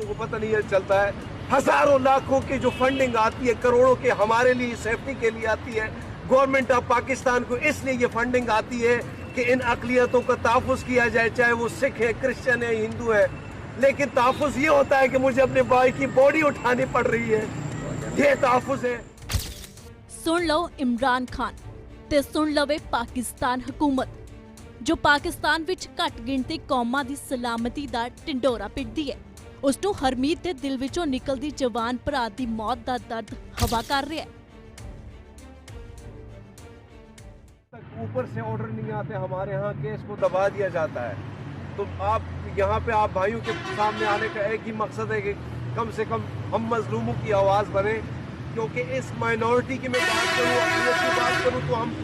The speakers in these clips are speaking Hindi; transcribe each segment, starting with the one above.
को पता नहीं चलता है। हजारों लाखों की जो फंडिंग आती है, करोड़ों के हमारे लिए सेफ्टी के लिए आती है। गवर्नमेंट ऑफ पाकिस्तान को इसलिए ये फंडिंग आती है कि इन अक़लियतों का तहफ़्फ़ुज़ किया जाए, चाहे वो सिख है, क्रिश्चियन है, हिंदू है। लेकिन तहफ़्फ़ुज़ ये होता है कि मुझे अपने भाई की बॉडी उठानी पड़ रही है, ये तहफ़्फ़ुज़ है। सुन लो इमरान खान ते सुन लवे पाकिस्तान हुकूमत, जो पाकिस्तान विच घट गिणती कौमां दी सलामती दा ढिंडोरा पिटदी है। उसनूं हरमीत दे दिल विचों निकलदी जवान भरा दी मौत दा दर्द हवा कर रहा है। ऊपर से ऑर्डर नहीं आते, हमारे यहाँ केस को दबा दिया जाता है। तो आप यहाँ पे आप भाइयों के सामने आने का एक ही मकसद है कि कम से कम हम मजलूमों की आवाज़ बने, क्योंकि इस माइनॉरिटी की मैं बात करूँ, अक़लियत की बात करूँ तो हम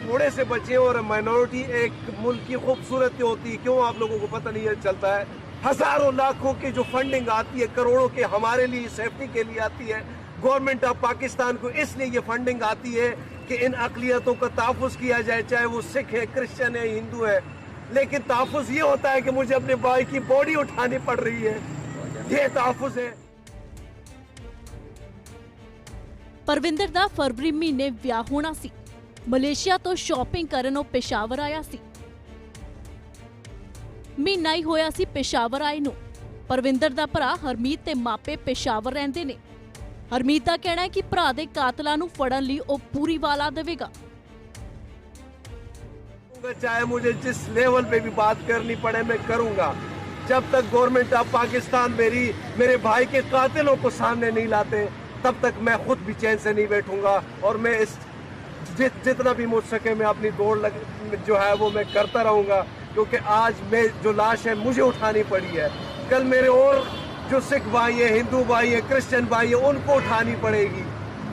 थोड़े से बचे, और माइनॉरिटी एक मुल्क की खूबसूरती होती है। क्यों आप लोगों को पता नहीं चलता है? हजारों लाखों की जो फंडिंग आती है, करोड़ों के हमारे लिए सेफ्टी के लिए आती है। गवर्नमेंट ऑफ पाकिस्तान को इसलिए ये फंडिंग आती है कि इन अक़लियतों का तहफ़्फ़ुज़ किया जाए, चाहे वो सिख है, क्रिश्चियन है, हिंदू है। लेकिन तहफ़्फ़ुज़ ये होता है कि मुझे अपने भाई की बॉडी उठानी पड़ रही है, ये तहफ़्फ़ुज़ है। परविंदर दा फरवरी महीने विआह होना सी। मलेशिया तो शॉपिंग करन ओ पेशावर आया सी। महीना ही होया सी पेशावर आए नूं। परविंदर दा भरा हरमीत ते मापे पेशावर रहिंदे ने। हरमीत दा कहना है कि भरा दे कातलां नूं फड़न लई ओ पूरी वाला देवेगा। चाहे मुझे जिस लेवल पे भी बात करनी पड़े मैं करूंगा। जब तक गवर्नमेंट ऑफ पाकिस्तान मेरे भाई के कातिलों को सामने नहीं लाते, तब तक मैं खुद भी चैन से नहीं बैठूंगा। और मैं इस जितना भी मुझ सके मैं अपनी दौड़ जो है वो मैं करता रहूंगा, क्योंकि आज मैं जो लाश है मुझे उठानी पड़ी है, कल मेरे और जो सिख भाई है, हिंदू भाई है, क्रिश्चियन भाई है, उनको उठानी पड़ेगी।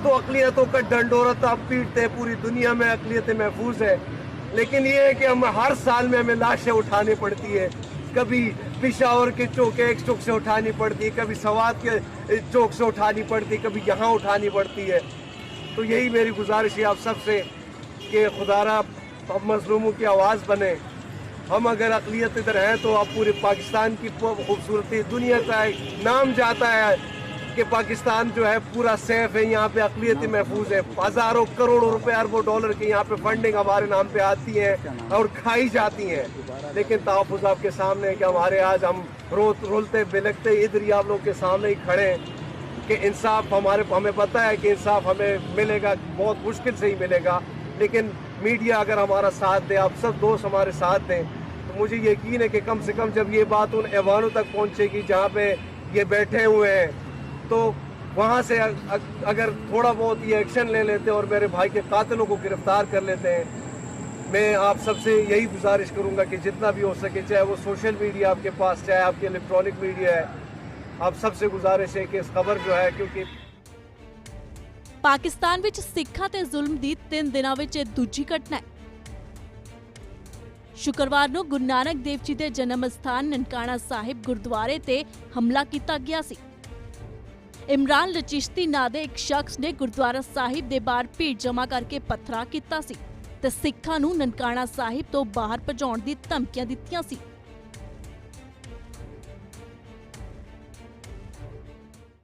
तो अक़लियतों का डंडोरा तो आप पीटते हैं, पूरी दुनिया में अक़लियतें महफूज है। लेकिन ये है कि हम हर साल में हमें लाशें उठानी पड़ती है। कभी पेशावर के चौक एक चौक से उठानी पड़ती है, कभी सवात के चौक से उठानी पड़ती है, कभी यहाँ उठानी पड़ती है। तो यही मेरी गुजारिश है आप सबसे कि खुदारा मजलूमों की आवाज़ बने। हम अगर अक़लियत इधर हैं तो आप पूरे पाकिस्तान की खूबसूरती दुनिया का नाम जाता है कि पाकिस्तान जो है पूरा सेफ है, यहाँ पे अक़लियतें महफूज है। हज़ारों करोड़ों रुपए, अरबों डॉलर की यहाँ पे फंडिंग हमारे नाम पे आती है और खाई जाती हैं। लेकिन तहफ़्फ़ुज़ आपके सामने है कि हमारे आज हम रोलते बिलखते इधर ही आप लोग के सामने ही खड़े हैं कि इंसाफ हमें पता है कि इंसाफ हमें मिलेगा, बहुत मुश्किल से ही मिलेगा। लेकिन मीडिया अगर हमारा साथ दे, आप सब दोस्त हमारे साथ दें, तो मुझे यकीन है कि कम से कम जब ये बात उन ऐवानों तक पहुँचेगी जहाँ पे ये बैठे हुए हैं, तो वहाँ से अगर थोड़ा बहुत ये एक्शन ले लेते और मेरे भाई के कातिलों को गिरफ्तार कर लेते हैं। मैं आप सबसे यही गुजारिश करूँगा कि जितना भी हो सके, चाहे वो सोशल मीडिया आपके पास, चाहे आपकी इलेक्ट्रॉनिक मीडिया है, आप सबसे गुजारिश है कि इस खबर जो है, क्योंकि पाकिस्तान विच सिखां ते जुल्म दी 3 दिनां विच दूजी घटना है। शुक्रवार नूं गुरु नानक देव जी दे जन्म स्थान ननकाना साहिब गुरुद्वारे ते हमला कीता गया सी। इमरान लचिश्ती नां दे एक शख्स ने गुरुद्वारा साहिब दे बाहर भीड़ जमा करके पत्थरा कीता सी ते सिखां नूं ननकाना साहिब तो बाहर भजाउण दी धमकियां दित्तियां सी।